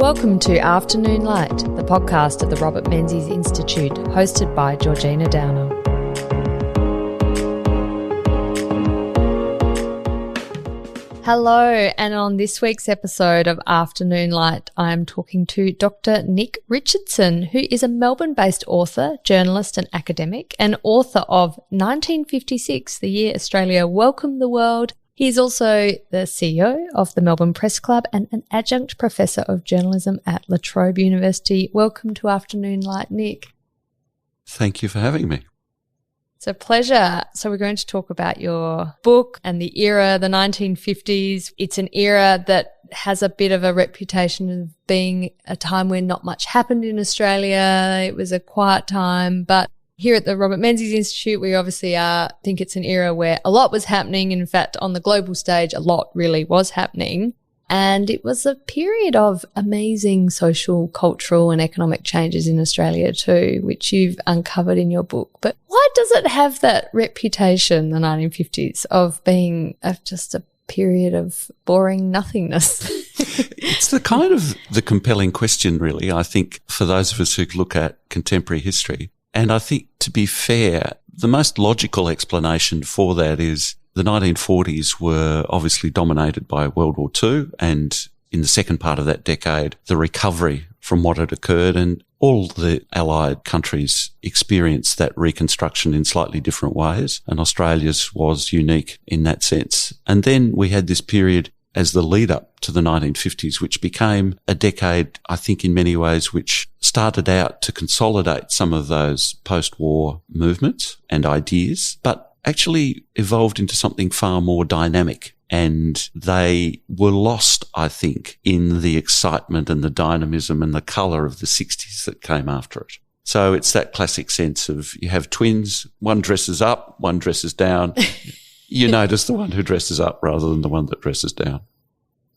Welcome to Afternoon Light, the podcast of the Robert Menzies Institute, hosted by Georgina Downer. Hello, and on this week's episode of Afternoon Light, I am talking to Dr. Nick Richardson, who is a Melbourne-based author, journalist and academic, and author of 1956, the year Australia welcomed the world. He is also the CEO of the Melbourne Press Club and an adjunct professor of journalism at LaTrobe University. Welcome to Afternoon Light, Nick. Thank you for having me. It's a pleasure. So we're going to talk about your book and the era, the 1950s. It's an era that has a bit of a reputation of being a time when not much happened in Australia. It was a quiet time, but here at the Robert Menzies Institute, we obviously think it's an era where a lot was happening. In fact, on the global stage, a lot really was happening. And it was a period of amazing social, cultural and economic changes in Australia too, which you've uncovered in your book. But why does it have that reputation, the 1950s, of being just a period of boring nothingness? It's the kind of the compelling question, really, I think, for those of us who look at contemporary history. And I think, to be fair, the most logical explanation for that is the 1940s were obviously dominated by World War II, and in the second part of that decade, the recovery from what had occurred, and all the Allied countries experienced that reconstruction in slightly different ways, and Australia's was unique in that sense. And then we had this period as the lead up to the 1950s, which became a decade, I think, in many ways, which started out to consolidate some of those post-war movements and ideas, but actually evolved into something far more dynamic. And they were lost, I think, in the excitement and the dynamism and the colour of the 60s that came after it. So it's that classic sense of you have twins, one dresses up, one dresses down. You notice the one who dresses up rather than the one that dresses down.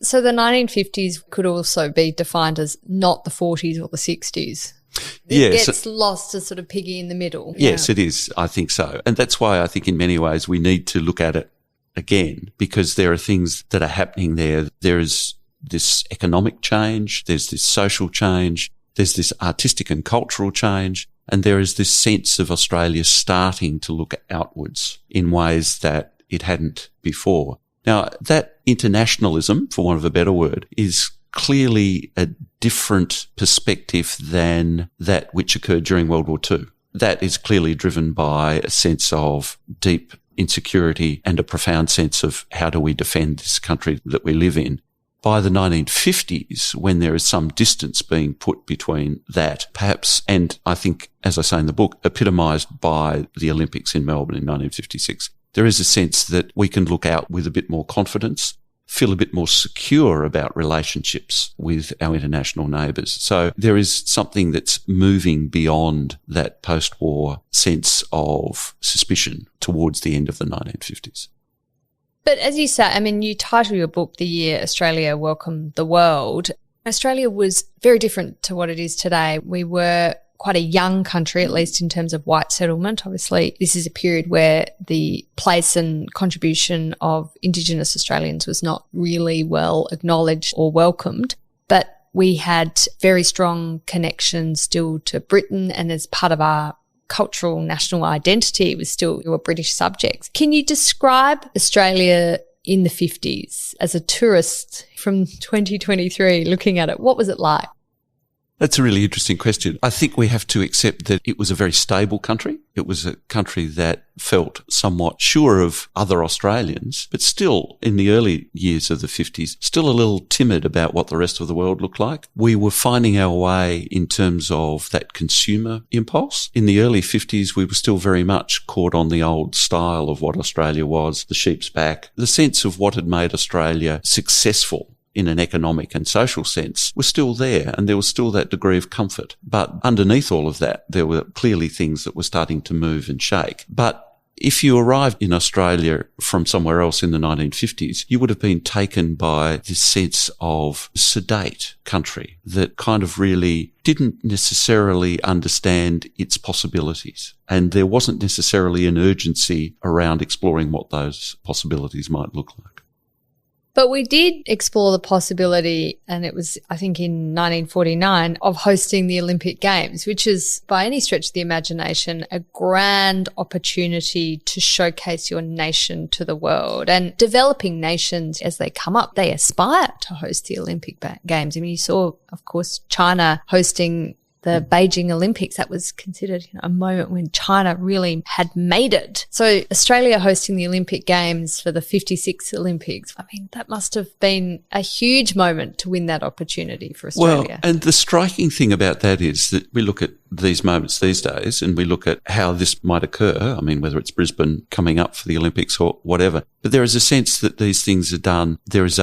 So the 1950s could also be defined as not the 40s or the 60s. It gets lost as sort of piggy in the middle. Yes, it is. I think so. And that's why I think in many ways we need to look at it again, because there are things that are happening there. There is this economic change, there's this social change, there's this artistic and cultural change, and there is this sense of Australia starting to look outwards in ways that it hadn't before. Now, that internationalism, for want of a better word, is clearly a different perspective than that which occurred during World War II. That is clearly driven by a sense of deep insecurity and a profound sense of how do we defend this country that we live in. By the 1950s, when there is some distance being put between that, perhaps, and I think, as I say in the book, epitomised by the Olympics in Melbourne in 1956, there is a sense that we can look out with a bit more confidence, feel a bit more secure about relationships with our international neighbours. So there is something that's moving beyond that post-war sense of suspicion towards the end of the 1950s. But as you say, I mean, you title your book The Year Australia Welcomed the World. Australia was very different to what it is today. We were quite a young country, at least in terms of white settlement. Obviously, this is a period where the place and contribution of Indigenous Australians was not really well acknowledged or welcomed. But we had very strong connections still to Britain, and as part of our cultural national identity, it was still we were British subjects. Can you describe Australia in the 50s as a tourist from 2023 looking at it? What was it like? That's a really interesting question. I think we have to accept that it was a very stable country. It was a country that felt somewhat sure of other Australians, but still, in the early years of the 50s, still a little timid about what the rest of the world looked like. We were finding our way in terms of that consumer impulse. In the early 50s, we were still very much caught on the old style of what Australia was, the sheep's back, the sense of what had made Australia successful in an economic and social sense was still there, and there was still that degree of comfort. But underneath all of that, there were clearly things that were starting to move and shake. But if you arrived in Australia from somewhere else in the 1950s, you would have been taken by this sense of sedate country that kind of really didn't necessarily understand its possibilities. And there wasn't necessarily an urgency around exploring what those possibilities might look like. But we did explore the possibility, and it was, I think, in 1949, of hosting the Olympic Games, which is, by any stretch of the imagination, a grand opportunity to showcase your nation to the world. And developing nations, as they come up, they aspire to host the Olympic Games. I mean, you saw, of course, China hosting the Beijing Olympics. That was considered a moment when China really had made it. So Australia hosting the Olympic Games for the 56 Olympics, I mean, that must have been a huge moment to win that opportunity for Australia. Well, and the striking thing about that is that we look at these moments these days and we look at how this might occur. I mean, whether it's Brisbane coming up for the Olympics or whatever. But there is a sense that these things are done. There is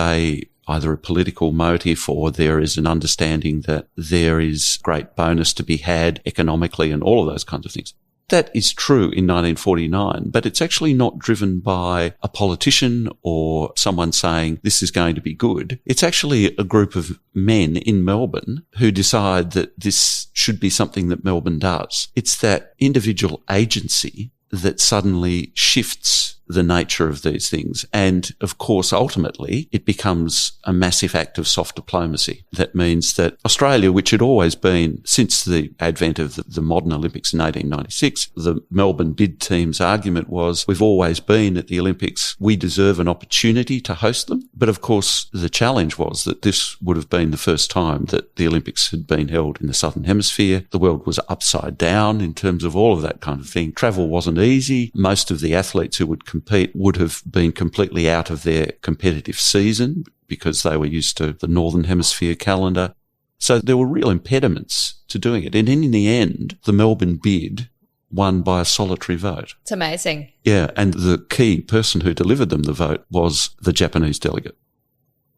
either a political motive or there is an understanding that there is great bonus to be had economically and all of those kinds of things. That is true in 1949, but it's actually not driven by a politician or someone saying this is going to be good. It's actually a group of men in Melbourne who decide that this should be something that Melbourne does. It's that individual agency that suddenly shifts the nature of these things. And of course, ultimately, it becomes a massive act of soft diplomacy. That means that Australia, which had always been, since the advent of the modern Olympics in 1896, the Melbourne bid team's argument was, we've always been at the Olympics, we deserve an opportunity to host them. But of course, the challenge was that this would have been the first time that the Olympics had been held in the Southern Hemisphere. The world was upside down in terms of all of that kind of thing. Travel wasn't easy. Most of the athletes who would compete would have been completely out of their competitive season because they were used to the Northern Hemisphere calendar. So there were real impediments to doing it. And in the end, the Melbourne bid won by a solitary vote. It's amazing. Yeah, and the key person who delivered them the vote was the Japanese delegate.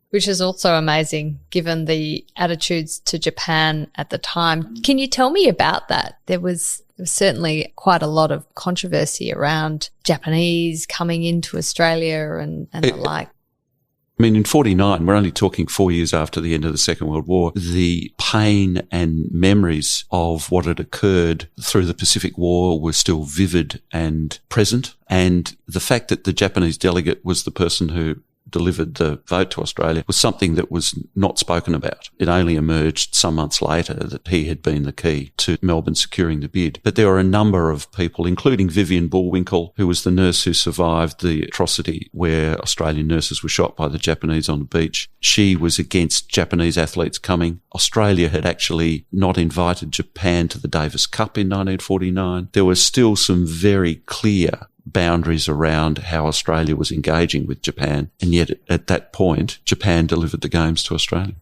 Which is also amazing given the attitudes to Japan at the time. Can you tell me about that? There was certainly quite a lot of controversy around Japanese coming into Australia and the like. I mean, in 49, we're only talking 4 years after the end of the Second World War, the pain and memories of what had occurred through the Pacific War were still vivid and present. And the fact that the Japanese delegate was the person who delivered the vote to Australia was something that was not spoken about. It only emerged some months later that he had been the key to Melbourne securing the bid. But there were a number of people, including Vivian Bullwinkle, who was the nurse who survived the atrocity where Australian nurses were shot by the Japanese on the beach. She was against Japanese athletes coming. Australia had actually not invited Japan to the Davis Cup in 1949. There was still some very clear boundaries around how Australia was engaging with Japan. And yet at that point, Japan delivered the games to Australia.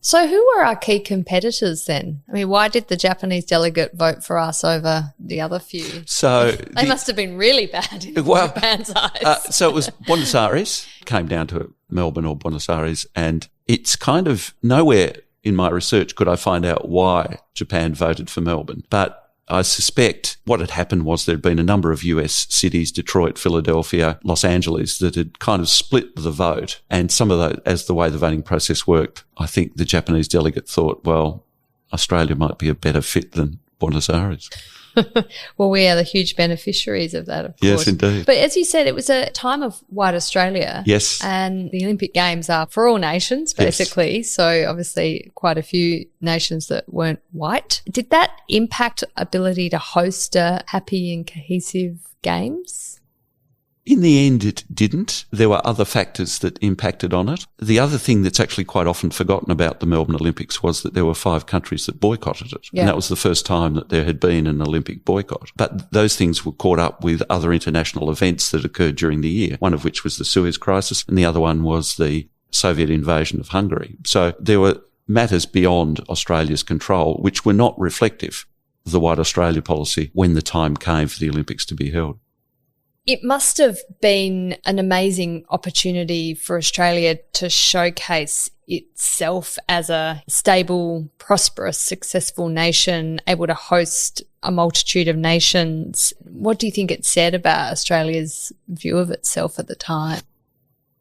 So who were our key competitors then? I mean, why did the Japanese delegate vote for us over the other few? So they must have been really bad in Japan's eyes. So it was Buenos Aires, came down to Melbourne or Buenos Aires, and it's kind of nowhere in my research could I find out why Japan voted for Melbourne. But I suspect what had happened was there had been a number of US cities, Detroit, Philadelphia, Los Angeles, that had kind of split the vote. And some of those, as the way the voting process worked, I think the Japanese delegate thought, well, Australia might be a better fit than Buenos Aires. Well, we are the huge beneficiaries of that, of course. Yes, indeed. But as you said, it was a time of white Australia. Yes. And the Olympic Games are for all nations, basically. Yes. So obviously quite a few nations that weren't white. Did that impact ability to host a happy and cohesive games? In the end, it didn't. There were other factors that impacted on it. The other thing that's actually quite often forgotten about the Melbourne Olympics was that there were 5 countries that boycotted it. Yeah. And that was the first time that there had been an Olympic boycott. But those things were caught up with other international events that occurred during the year, one of which was the Suez Crisis, and the other one was the Soviet invasion of Hungary. So there were matters beyond Australia's control which were not reflective of the White Australia policy when the time came for the Olympics to be held. It must have been an amazing opportunity for Australia to showcase itself as a stable, prosperous, successful nation, able to host a multitude of nations. What do you think it said about Australia's view of itself at the time?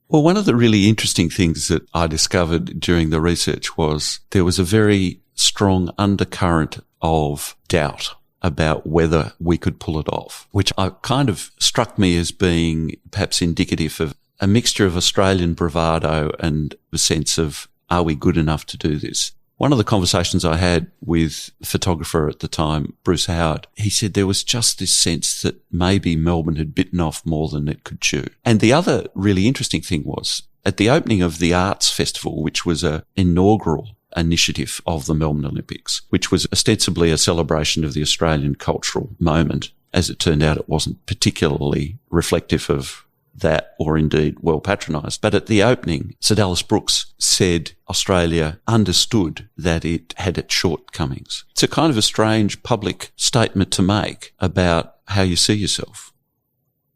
Well, one of the really interesting things that I discovered during the research was there was a very strong undercurrent of doubt about whether we could pull it off, which kind of struck me as being perhaps indicative of a mixture of Australian bravado and a sense of, are we good enough to do this? One of the conversations I had with the photographer at the time, Bruce Howard, he said there was just this sense that maybe Melbourne had bitten off more than it could chew. And the other really interesting thing was, at the opening of the Arts Festival, which was an inaugural initiative of the Melbourne Olympics, which was ostensibly a celebration of the Australian cultural moment, as it turned out, it wasn't particularly reflective of that, or indeed well patronised. But at the opening, Sir Dallas Brooks said Australia understood that it had its shortcomings. It's a kind of a strange public statement to make about how you see yourself.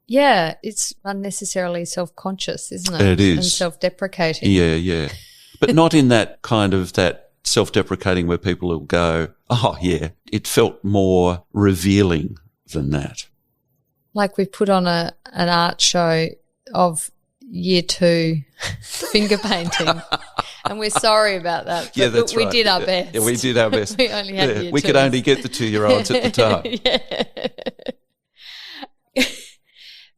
Yeah, it's unnecessarily self-conscious, isn't it? It is. And self-deprecating. Yeah. But not in that kind of that self-deprecating where people will go, oh yeah, it felt more revealing than that. Like we put on an art show of year 2 finger painting. And we're sorry about that. But yeah, that's we right. did our best. Yeah, we did our best. We only had year we 2s. could only get the 2-year-olds at the time. Yeah.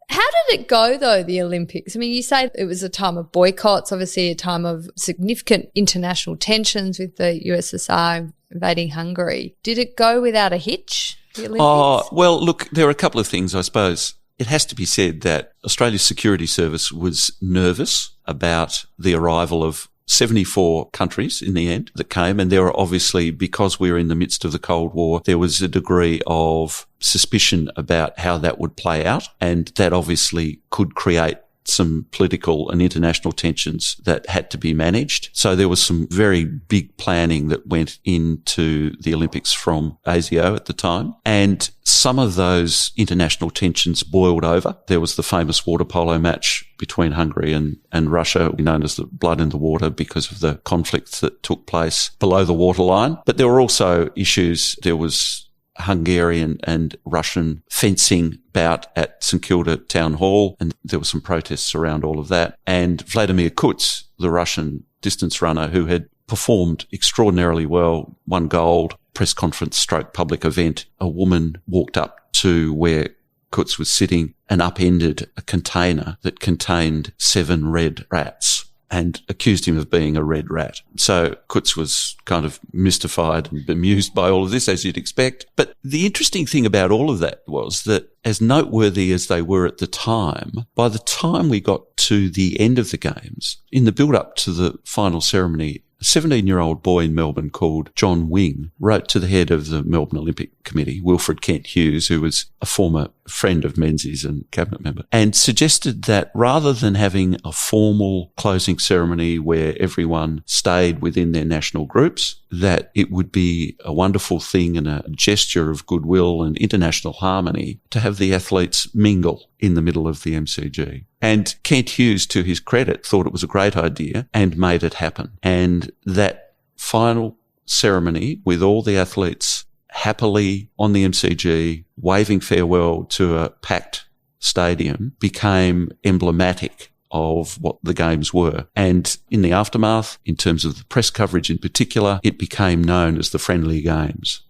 How did it go, though, the Olympics? I mean, you say it was a time of boycotts, obviously a time of significant international tensions with the USSR invading Hungary. Did it go without a hitch, the Olympics? Oh, well, look, there are a couple of things, I suppose. It has to be said that Australia's security service was nervous about the arrival of 74 countries in the end that came, and there were obviously, because we were in the midst of the Cold War, there was a degree of suspicion about how that would play out, and that obviously could create some political and international tensions that had to be managed. So there was some very big planning that went into the Olympics from ASIO at the time. And some of those international tensions boiled over. There was the famous water polo match between Hungary and Russia, known as the blood in the water because of the conflicts that took place below the waterline. But there were also issues. There was Hungarian and Russian fencing bout at St Kilda Town Hall, and there were some protests around all of that. And Vladimir Kuts, the Russian distance runner who had performed extraordinarily well, won gold, press conference stroke public event, a woman walked up to where Kuts was sitting and upended a container that contained 7 red rats and accused him of being a red rat. So Kuts was kind of mystified and bemused by all of this, as you'd expect. But the interesting thing about all of that was that, as noteworthy as they were at the time, by the time we got to the end of the Games, in the build-up to the final ceremony, a 17-year-old boy in Melbourne called John Wing wrote to the head of the Melbourne Olympic Committee, Wilfred Kent Hughes, who was a former friend of Menzies and cabinet member, and suggested that rather than having a formal closing ceremony where everyone stayed within their national groups, that it would be a wonderful thing and a gesture of goodwill and international harmony to have the athletes mingle in the middle of the MCG. And Kent Hughes, to his credit, thought it was a great idea and made it happen. And that final ceremony with all the athletes happily on the MCG, waving farewell to a packed stadium, became emblematic of what the Games were. And in the aftermath, in terms of the press coverage in particular, it became known as the Friendly Games.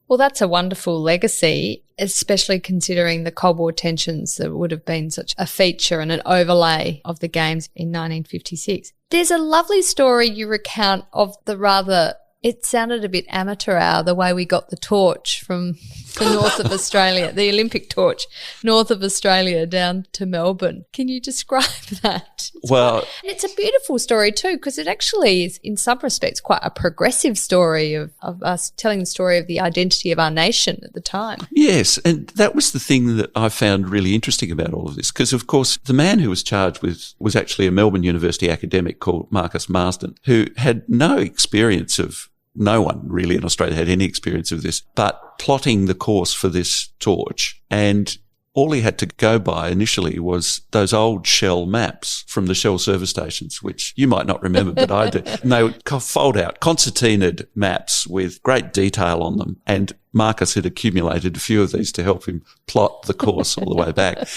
Well, that's a wonderful legacy, especially considering the Cold War tensions that would have been such a feature and an overlay of the Games in 1956. There's a lovely story you recount of the rather, it sounded a bit amateur hour, the way we got the torch from the north of Australia, the Olympic torch, north of Australia down to Melbourne. Can you describe that? It's a beautiful story too, because it actually is, in some respects, quite a progressive story of us telling the story of the identity of our nation at the time. Yes, and that was the thing that I found really interesting about all of this, because, of course, the man who was charged with was actually a Melbourne University academic called Marcus Marsden, who had no experience of, no one really in Australia had any experience of this, but plotting the course for this torch. And all he had to go by initially was those old Shell maps from the Shell service stations, which you might not remember, but I do. And they would fold out concertinaed maps with great detail on them. And Marcus had accumulated a few of these to help him plot the course all the way back.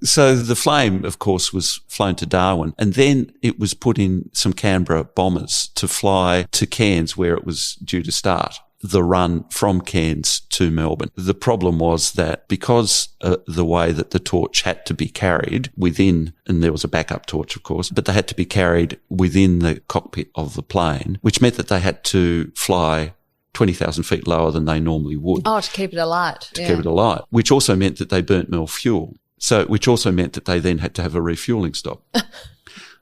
So the Flame, of course, was flown to Darwin, and then it was put in some Canberra bombers to fly to Cairns, where it was due to start. the run from Cairns to Melbourne. The problem was that because the way that the torch had to be carried within, and there was a backup torch, of course, but they had to be carried within the cockpit of the plane, which meant that they had to fly 20,000 feet lower than they normally would. Oh, to keep it alight. Keep it alight, which also meant that they burnt more fuel. So, which also meant that they then had to have a refuelling stop.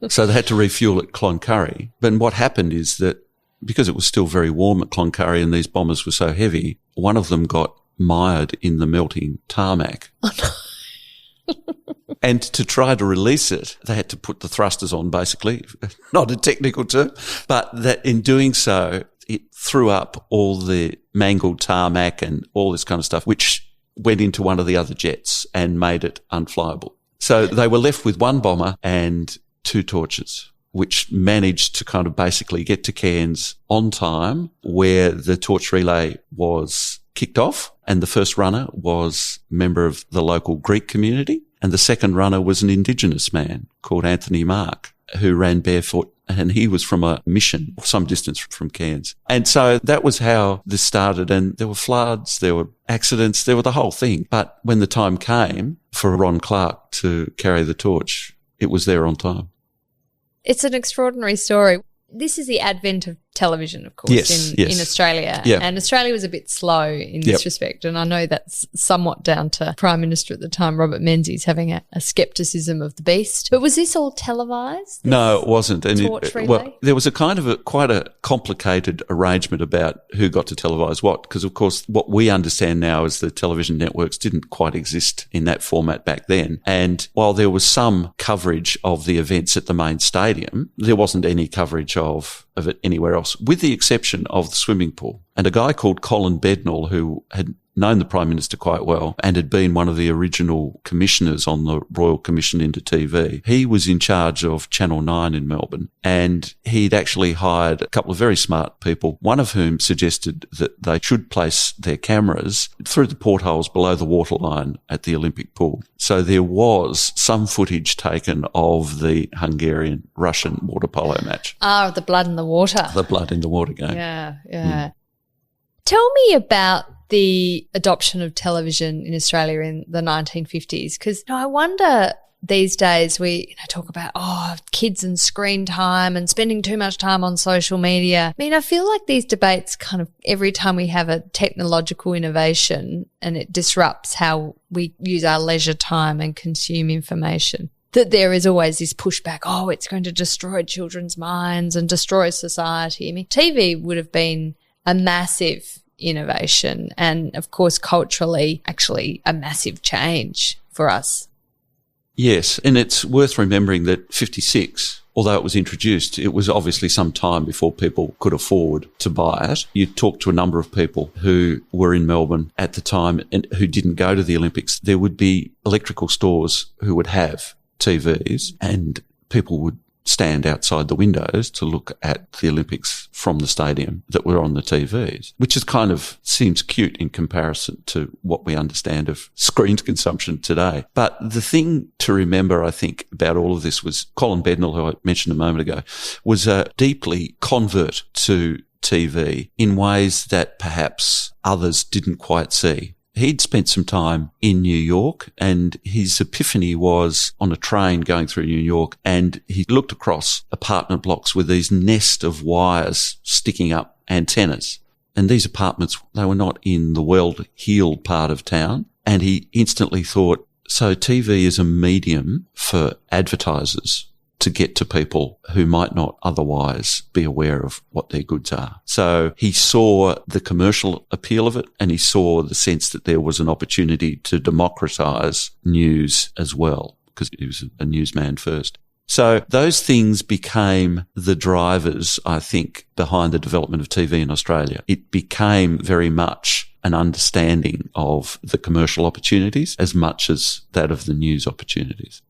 So they had to refuel at Cloncurry. But what happened is that because it was still very warm at Cloncurry and these bombers were so heavy, one of them got mired in the melting tarmac. Oh, no. And to try to release it, they had to put the thrusters on, basically. Not a technical term, but that in doing so, it threw up all the mangled tarmac and all this kind of stuff, which went into one of the other jets and made it unflyable. So they were left with one bomber and 2 torches, which managed to kind of basically get to Cairns on time, where the torch relay was kicked off. And the first runner was a member of the local Greek community. And the second runner was an Indigenous man called Anthony Mark, who ran barefoot. And he was from a mission some distance from Cairns. And so that was how this started. And there were floods, there were accidents, there were the whole thing. But when the time came for Ron Clark to carry the torch, it was there on time. It's an extraordinary story. This is the advent of television, of course, in Australia. Yeah. And Australia was a bit slow in this respect. And I know that's somewhat down to Prime Minister at the time, Robert Menzies, having a scepticism of the beast. But was this all televised? No, it wasn't. And well, there was a kind of quite a complicated arrangement about who got to televise what, because, of course, what we understand now is the television networks didn't quite exist in that format back then. And while there was some coverage of the events at the main stadium, there wasn't any coverage of it anywhere else, with the exception of the swimming pool. And a guy called Colin Bednall, who had known the Prime Minister quite well and had been one of the original commissioners on the Royal Commission into TV, he was in charge of Channel 9 in Melbourne, and he'd actually hired a couple of very smart people, one of whom suggested that they should place their cameras through the portholes below the waterline at the Olympic pool. So there was some footage taken of the Hungarian-Russian water polo match. Ah, the blood in the water. The blood in the water game. Yeah. Tell me about the adoption of television in Australia in the 1950s, because I wonder these days we talk about kids and screen time and spending too much time on social media. I mean, I feel like these debates kind of every time we have a technological innovation and it disrupts how we use our leisure time and consume information, that there is always this pushback, it's going to destroy children's minds and destroy society. I mean, TV would have been a massive innovation and, of course, culturally, actually a massive change for us. Yes, and it's worth remembering that 56, although it was introduced, it was obviously some time before people could afford to buy it. You talk to a number of people who were in Melbourne at the time and who didn't go to the Olympics. There would be electrical stores who would have TVs, and people would stand outside the windows to look at the Olympics from the stadium that were on the TVs, which is kind of seems cute in comparison to what we understand of screen consumption today. But the thing to remember, I think, about all of this was Colin Bednall, who I mentioned a moment ago, was a deeply convert to TV in ways that perhaps others didn't quite see. He'd spent some time in New York, and his epiphany was on a train going through New York, and he looked across apartment blocks with these nest of wires sticking up antennas. And these apartments, they were not in the well-heeled part of town. And he instantly thought, so TV is a medium for advertisers to get to people who might not otherwise be aware of what their goods are. So he saw the commercial appeal of it, and he saw the sense that there was an opportunity to democratise news as well, because he was a newsman first. So those things became the drivers, I think, behind the development of TV in Australia. It became very much an understanding of the commercial opportunities as much as that of the news opportunities.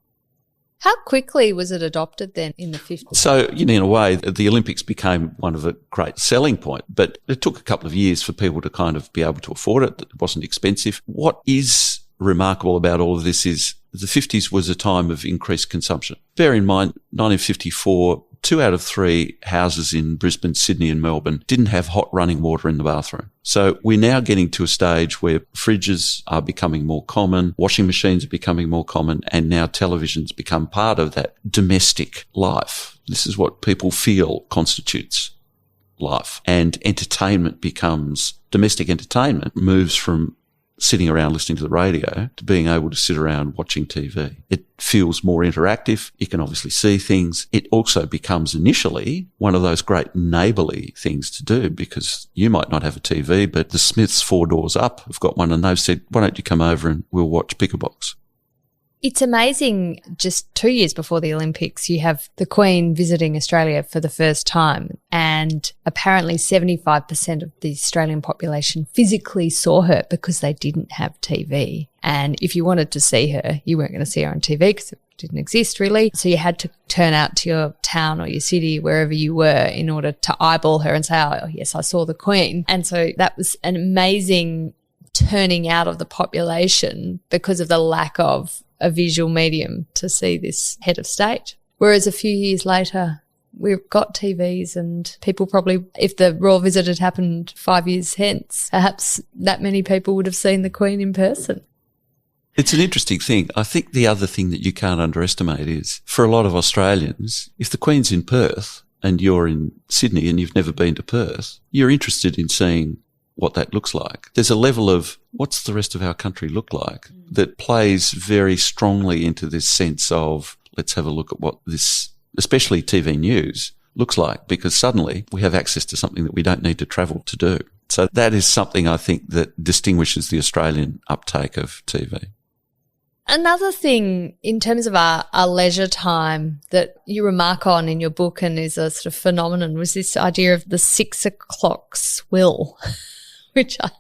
How quickly was it adopted then in the 50s? So, in a way, the Olympics became one of a great selling point, but it took a couple of years for people to kind of be able to afford it. It wasn't expensive. What is remarkable about all of this is the 50s was a time of increased consumption. Bear in mind, 1954, 2 out of 3 houses in Brisbane, Sydney and Melbourne didn't have hot running water in the bathroom. So we're now getting to a stage where fridges are becoming more common, washing machines are becoming more common, and now televisions become part of that domestic life. This is what people feel constitutes life. And entertainment becomes, domestic entertainment moves from sitting around listening to the radio to being able to sit around watching TV. It feels more interactive. You can obviously see things. It also becomes initially one of those great neighbourly things to do, because you might not have a TV, but the Smiths 4 doors up have got one, and they've said, why don't you come over and we'll watch Pick-a-Box? It's amazing, just 2 years before the Olympics, you have the Queen visiting Australia for the first time, and apparently 75% of the Australian population physically saw her because they didn't have TV. And if you wanted to see her, you weren't going to see her on TV because it didn't exist really. So you had to turn out to your town or your city, wherever you were, in order to eyeball her and say, oh, yes, I saw the Queen. And so that was an amazing turning out of the population because of the lack of a visual medium to see this head of state. Whereas a few years later, we've got TVs, and people probably, if the royal visit had happened 5 years hence, perhaps that many people would have seen the Queen in person. It's an interesting thing. I think the other thing that you can't underestimate is, for a lot of Australians, if the Queen's in Perth and you're in Sydney and you've never been to Perth, you're interested in seeing what that looks like. There's a level of what's the rest of our country look like that plays very strongly into this sense of let's have a look at what this, especially TV news, looks like, because suddenly we have access to something that we don't need to travel to do. So that is something I think that distinguishes the Australian uptake of TV. Another thing in terms of our leisure time that you remark on in your book and is a sort of phenomenon was this idea of the 6 o'clock swill. Which I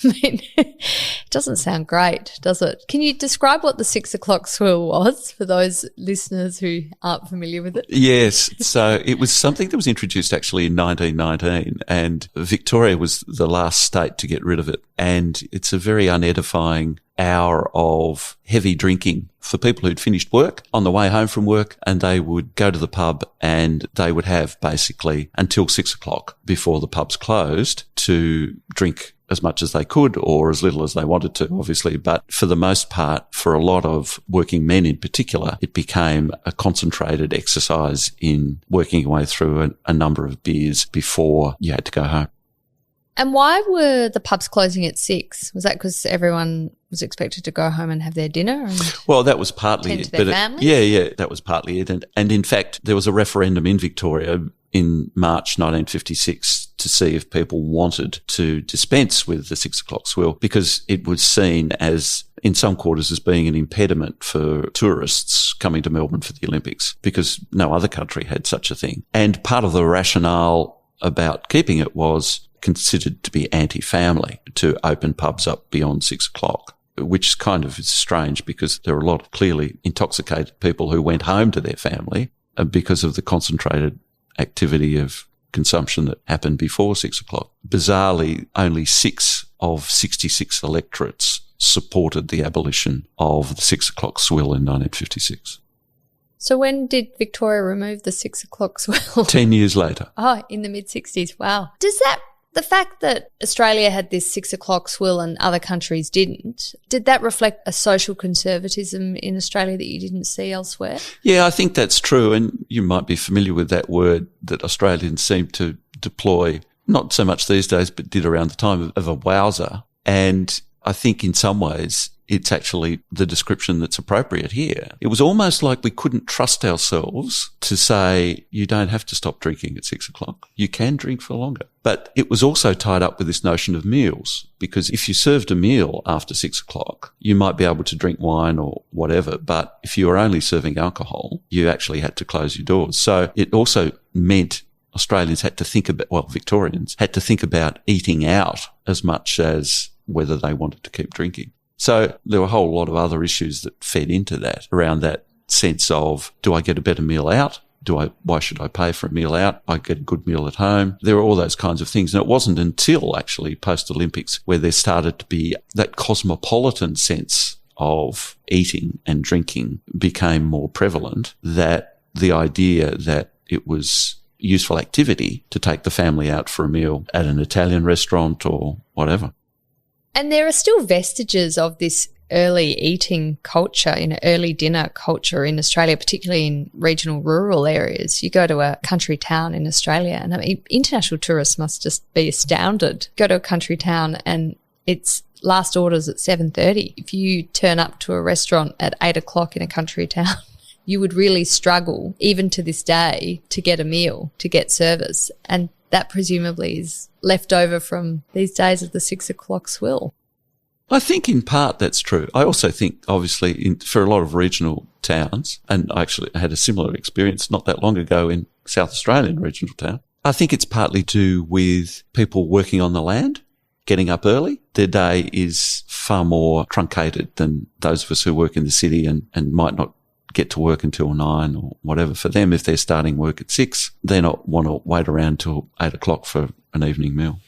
mean, it doesn't sound great, does it? Can you describe what the 6 o'clock swill was for those listeners who aren't familiar with it? Yes. So it was something that was introduced actually in 1919, and Victoria was the last state to get rid of it. And it's a very unedifying hour of heavy drinking for people who'd finished work on the way home from work, and they would go to the pub and they would have basically until 6 o'clock before the pubs closed to drink as much as they could or as little as they wanted to, obviously. But for the most part, for a lot of working men in particular, it became a concentrated exercise in working your way through a number of beers before you had to go home. And why were the pubs closing at 6? Was that because everyone was expected to go home and have their dinner? Well, that was partly it. Their families? Yeah, that was partly it. And in fact, there was a referendum in Victoria in March 1956 to see if people wanted to dispense with the 6 o'clock swill, because it was seen as, in some quarters, as being an impediment for tourists coming to Melbourne for the Olympics, because no other country had such a thing. And part of the rationale about keeping it was considered to be anti-family to open pubs up beyond 6 o'clock, which kind of is strange because there are a lot of clearly intoxicated people who went home to their family because of the concentrated activity of consumption that happened before 6 o'clock. Bizarrely, only 6 of 66 electorates supported the abolition of the 6 o'clock swill in 1956. So when did Victoria remove the 6 o'clock swill? 10 years later. Oh, in the mid-60s. Wow. Does that, the fact that Australia had this 6 o'clock swill and other countries didn't, did that reflect a social conservatism in Australia that you didn't see elsewhere? Yeah, I think that's true. And you might be familiar with that word that Australians seem to deploy, not so much these days, but did around the time of a wowser. And I think in some ways it's actually the description that's appropriate here. It was almost like we couldn't trust ourselves to say, you don't have to stop drinking at 6 o'clock. You can drink for longer. But it was also tied up with this notion of meals, because if you served a meal after 6 o'clock, you might be able to drink wine or whatever. But if you were only serving alcohol, you actually had to close your doors. So it also meant Australians had to think about, well, Victorians had to think about eating out as much as whether they wanted to keep drinking. So there were a whole lot of other issues that fed into that, around that sense of, do I get a better meal out? Why should I pay for a meal out? I get a good meal at home. There were all those kinds of things. And it wasn't until actually post-Olympics where there started to be that cosmopolitan sense of eating and drinking became more prevalent, that the idea that it was useful activity to take the family out for a meal at an Italian restaurant or whatever. And there are still vestiges of this early eating culture, early dinner culture in Australia, particularly in regional rural areas. You go to a country town in Australia, and I mean, international tourists must just be astounded. Go to a country town and it's last orders at 7:30. If you turn up to a restaurant at 8 o'clock in a country town, you would really struggle, even to this day, to get a meal, to get service. And that presumably is left over from these days of the 6 o'clock swill. I think in part that's true. I also think, obviously, for a lot of regional towns, and I actually had a similar experience not that long ago in South Australian regional town, I think it's partly to do with people working on the land, getting up early. Their day is far more truncated than those of us who work in the city and might not get to work until 9 or whatever. For them, if they're starting work at 6, they not want to wait around till 8 o'clock for an evening meal.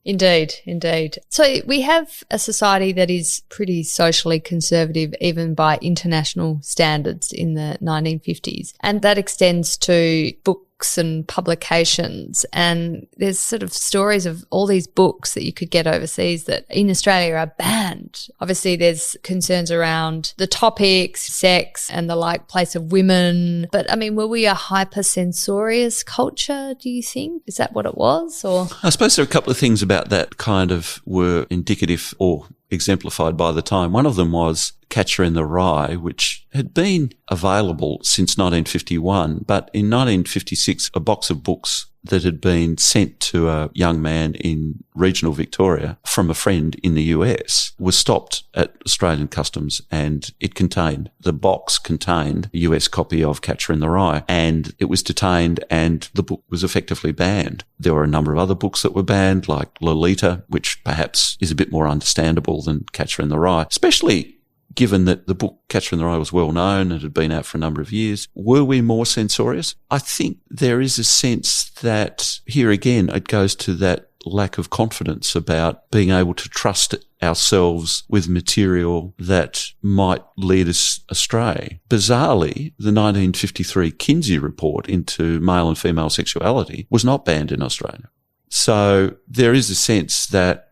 Indeed, indeed. So we have a society that is pretty socially conservative, even by international standards, in the 1950s. And that extends to books and publications. And there's sort of stories of all these books that you could get overseas that in Australia are banned. Obviously, there's concerns around the topics, sex and the place of women. But I mean, were we a hyper-censorious culture, do you think? Is that what it was? Or I suppose there are a couple of things about that kind of were indicative or exemplified by the time. One of them was Catcher in the Rye, which had been available since 1951, but in 1956, a box of books that had been sent to a young man in regional Victoria from a friend in the US was stopped at Australian customs, and the box contained a US copy of Catcher in the Rye, and it was detained and the book was effectively banned. There were a number of other books that were banned, like Lolita, which perhaps is a bit more understandable than Catcher in the Rye, especially given that the book Catcher in the Rye was well known and had been out for a number of years. Were we more censorious? I think there is a sense that here again it goes to that lack of confidence about being able to trust ourselves with material that might lead us astray. Bizarrely, the 1953 Kinsey report into male and female sexuality was not banned in Australia. So there is a sense that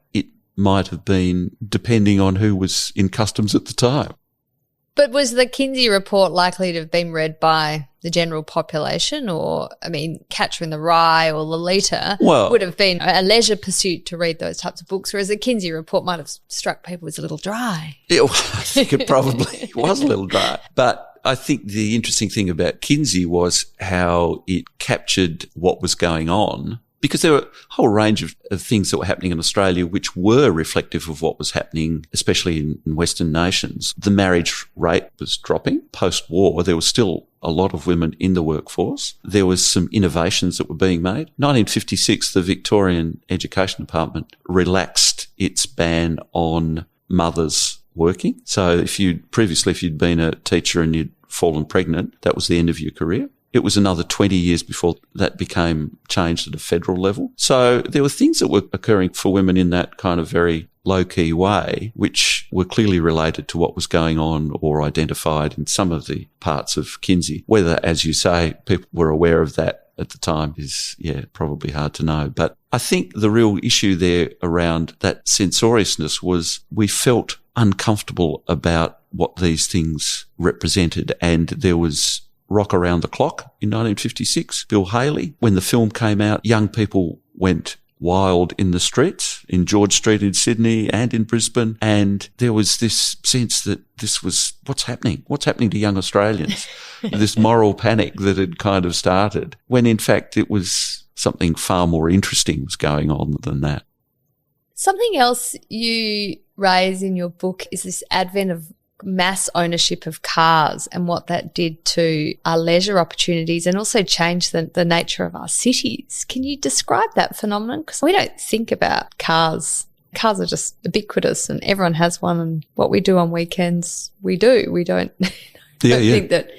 might have been depending on who was in customs at the time. But was the Kinsey report likely to have been read by the general population? Or, I mean, Catcher in the Rye or Lolita would have been a leisure pursuit to read those types of books, whereas the Kinsey report might have struck people as a little dry. I think it probably was a little dry. But I think the interesting thing about Kinsey was how it captured what was going on, because there were a whole range of things that were happening in Australia which were reflective of what was happening, especially in Western nations. The marriage rate was dropping. Post-war, there was still a lot of women in the workforce. There was some innovations that were being made. 1956, the Victorian Education Department relaxed its ban on mothers working. So if you'd been a teacher and you'd fallen pregnant, that was the end of your career. It was another 20 years before that became changed at a federal level. So there were things that were occurring for women in that kind of very low-key way, which were clearly related to what was going on or identified in some of the parts of Kinsey. Whether, as you say, people were aware of that at the time is, probably hard to know. But I think the real issue there around that censoriousness was we felt uncomfortable about what these things represented, and there was Rock Around the Clock in 1956, Bill Haley. When the film came out, young people went wild in the streets, in George Street in Sydney and in Brisbane, and there was this sense that this was what's happening to young Australians, this moral panic that had kind of started, when in fact it was something far more interesting was going on than that. Something else you raise in your book is this advent of mass ownership of cars and what that did to our leisure opportunities and also changed the nature of our cities. Can you describe that phenomenon? Because we don't think about cars. Cars are just ubiquitous and everyone has one, and what we do on weekends, we do. We don't think that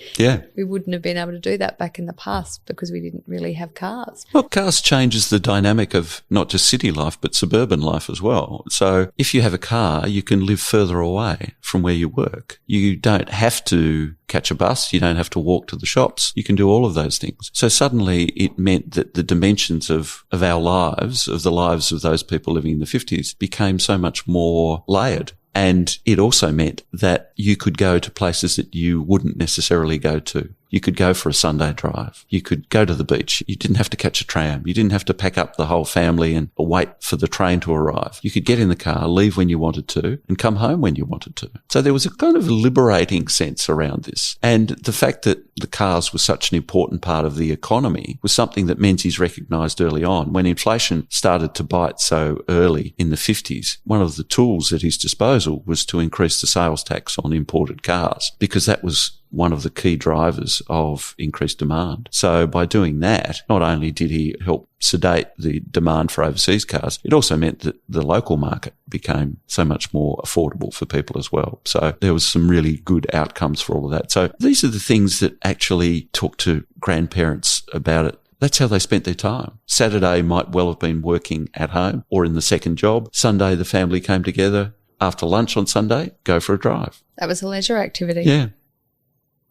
we wouldn't have been able to do that back in the past because we didn't really have cars. Well, cars changes the dynamic of not just city life but suburban life as well. So if you have a car, you can live further away from where you work. You don't have to catch a bus. You don't have to walk to the shops. You can do all of those things. So suddenly it meant that the dimensions of our lives, of the lives of those people living in the 50s, became so much more layered. And it also meant that you could go to places that you wouldn't necessarily go to. You could go for a Sunday drive. You could go to the beach. You didn't have to catch a tram. You didn't have to pack up the whole family and wait for the train to arrive. You could get in the car, leave when you wanted to, and come home when you wanted to. So there was a kind of liberating sense around this. And the fact that the cars were such an important part of the economy was something that Menzies recognised early on. When inflation started to bite so early in the 50s, one of the tools at his disposal was to increase the sales tax on imported cars, because that was one of the key drivers of increased demand. So by doing that, not only did he help sedate the demand for overseas cars, it also meant that the local market became so much more affordable for people as well. So there was some really good outcomes for all of that. So these are the things that actually talk to grandparents about it. That's how they spent their time. Saturday might well have been working at home or in the second job. Sunday, the family came together. After lunch on Sunday, go for a drive. That was a leisure activity. Yeah.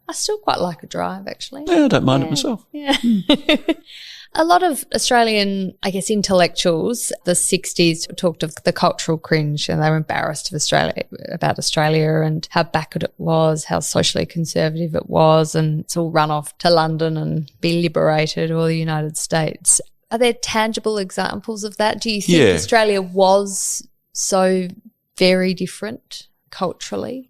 I still quite like a drive, actually. Yeah, I don't mind it myself. Yeah. A lot of Australian, I guess, intellectuals, the 60s, talked of the cultural cringe, and they were embarrassed of about Australia and how backward it was, how socially conservative it was, and it's all run off to London and be liberated, or the United States. Are there tangible examples of that? Do you think Australia was so very different culturally?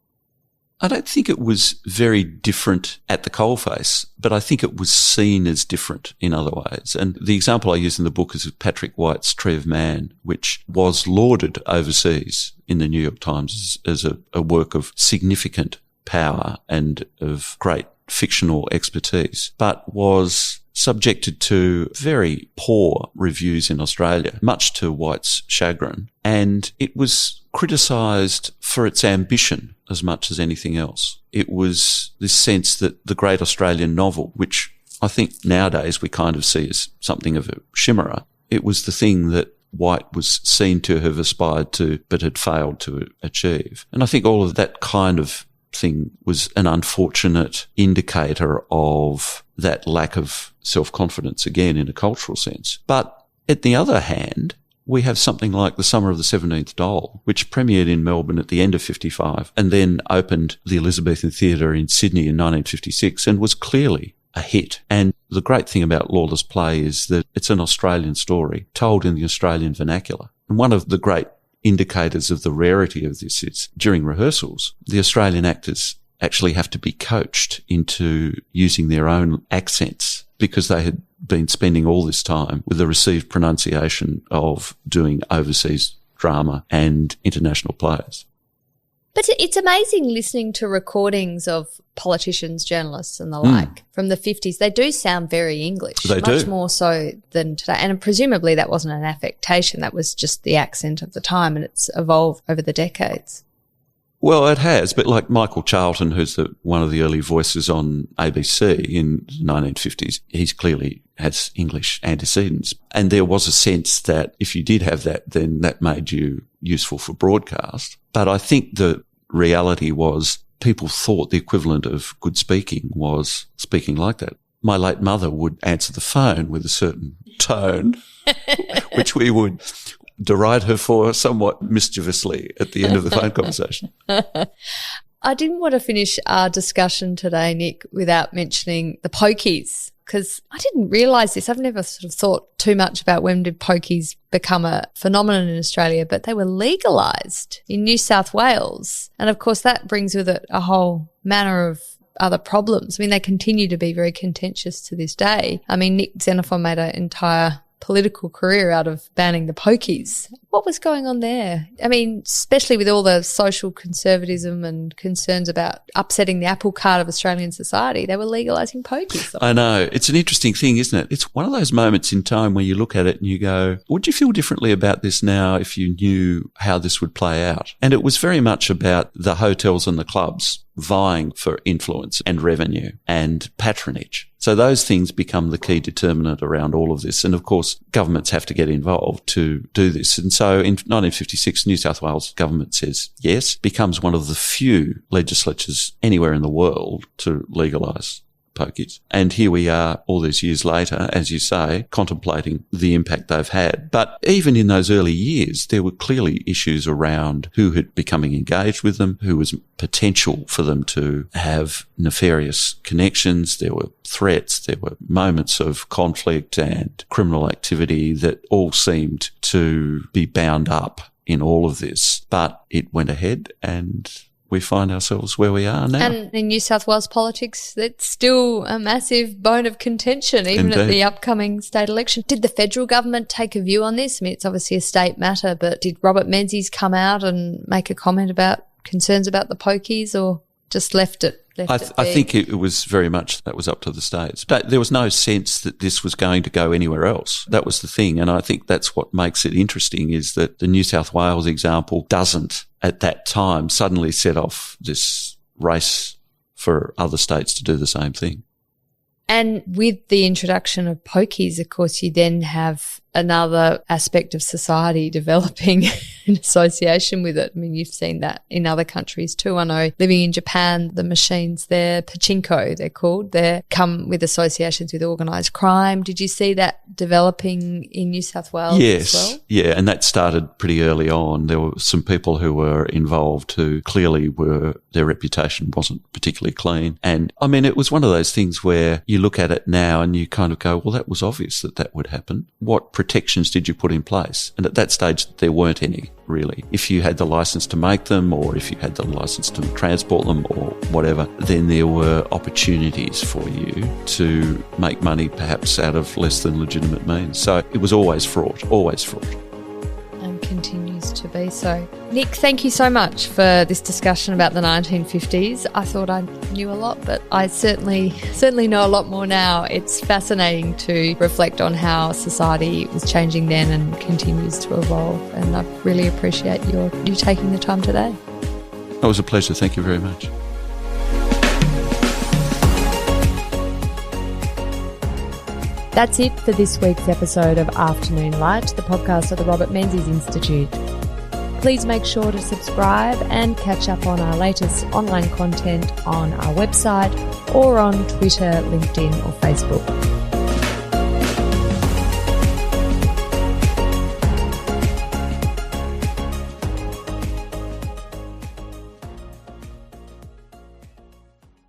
I don't think it was very different at the coalface, but I think it was seen as different in other ways. And the example I use in the book is Patrick White's Tree of Man, which was lauded overseas in the New York Times as a work of significant power and of great fictional expertise, but was subjected to very poor reviews in Australia, much to White's chagrin. And it was criticised for its ambition as much as anything else. It was this sense that the great Australian novel, which I think nowadays we kind of see as something of a chimera, it was the thing that White was seen to have aspired to but had failed to achieve. And I think all of that kind of thing was an unfortunate indicator of that lack of self-confidence, again, in a cultural sense. But at the other hand, we have something like The Summer of the 17th Doll, which premiered in Melbourne at the end of 55 and then opened the Elizabethan Theatre in Sydney in 1956 and was clearly a hit. And the great thing about Lawless Play is that it's an Australian story told in the Australian vernacular. And one of the great indicators of the rarity of this is during rehearsals, the Australian actors actually have to be coached into using their own accents because they had been spending all this time with the received pronunciation of doing overseas drama and international plays. But it's amazing listening to recordings of politicians, journalists and the like from the 50s. They do sound very English, much more so than today. And presumably that wasn't an affectation. That was just the accent of the time, and it's evolved over the decades. Well, it has, but like Michael Charlton, who's one of the early voices on ABC in the 1950s, he's clearly has English antecedents. And there was a sense that if you did have that, then that made you useful for broadcast. But I think the reality was people thought the equivalent of good speaking was speaking like that. My late mother would answer the phone with a certain tone, which we would deride her for somewhat mischievously at the end of the phone conversation. I didn't want to finish our discussion today, Nick, without mentioning the pokies, because I didn't realise this. I've never sort of thought too much about when did pokies become a phenomenon in Australia, but they were legalised in New South Wales. And, of course, that brings with it a whole manner of other problems. I mean, they continue to be very contentious to this day. I mean, Nick Xenophon made an entire political career out of banning the pokies. What was going on there? I mean, especially with all the social conservatism and concerns about upsetting the apple cart of Australian society, they were legalising pokies. I know. It's an interesting thing, isn't it? It's one of those moments in time where you look at it and you go, would you feel differently about this now if you knew how this would play out? And it was very much about the hotels and the clubs vying for influence and revenue and patronage. So those things become the key determinant around all of this. And of course, governments have to get involved to do this. And so in 1956, New South Wales government says yes, becomes one of the few legislatures anywhere in the world to legalise pokies. And here we are all these years later, as you say, contemplating the impact they've had. But even in those early years, there were clearly issues around who had becoming engaged with them, who was potential for them to have nefarious connections. There were threats, there were moments of conflict and criminal activity that all seemed to be bound up in all of this. But it went ahead and we find ourselves where we are now. And in New South Wales politics, it's still a massive bone of contention, even Indeed. at the upcoming state election. Did the federal government take a view on this? I mean, it's obviously a state matter, but did Robert Menzies come out and make a comment about concerns about the pokies, or just left it? I think it was very much that was up to the states. But there was no sense that this was going to go anywhere else. That was the thing. And I think that's what makes it interesting, is that the New South Wales example doesn't at that time suddenly set off this race for other states to do the same thing. And with the introduction of pokies, of course, you then have another aspect of society developing in association with it. I mean, you've seen that in other countries too. I know living in Japan, the machines there, pachinko, they're called, they come with associations with organised crime. Did you see that developing in New South Wales yes, as well? Yeah, and that started pretty early on. There were some people who were involved who clearly their reputation wasn't particularly clean. And I mean, it was one of those things where you look at it now and you kind of go, well, that was obvious that would happen. What protections did you put in place? And at that stage, there weren't any, really. If you had the license to make them, or if you had the license to transport them or whatever, then there were opportunities for you to make money perhaps out of less than legitimate means. So it was always fraught, always fraught. And continues to be so. Nick, thank you so much for this discussion about the 1950s. I thought I knew a lot, but I certainly know a lot more now. It's fascinating to reflect on how society was changing then and continues to evolve. And I really appreciate you taking the time today. It was a pleasure. Thank you very much. That's it for this week's episode of Afternoon Light, the podcast of the Robert Menzies Institute. Please make sure to subscribe and catch up on our latest online content on our website or on Twitter, LinkedIn or Facebook.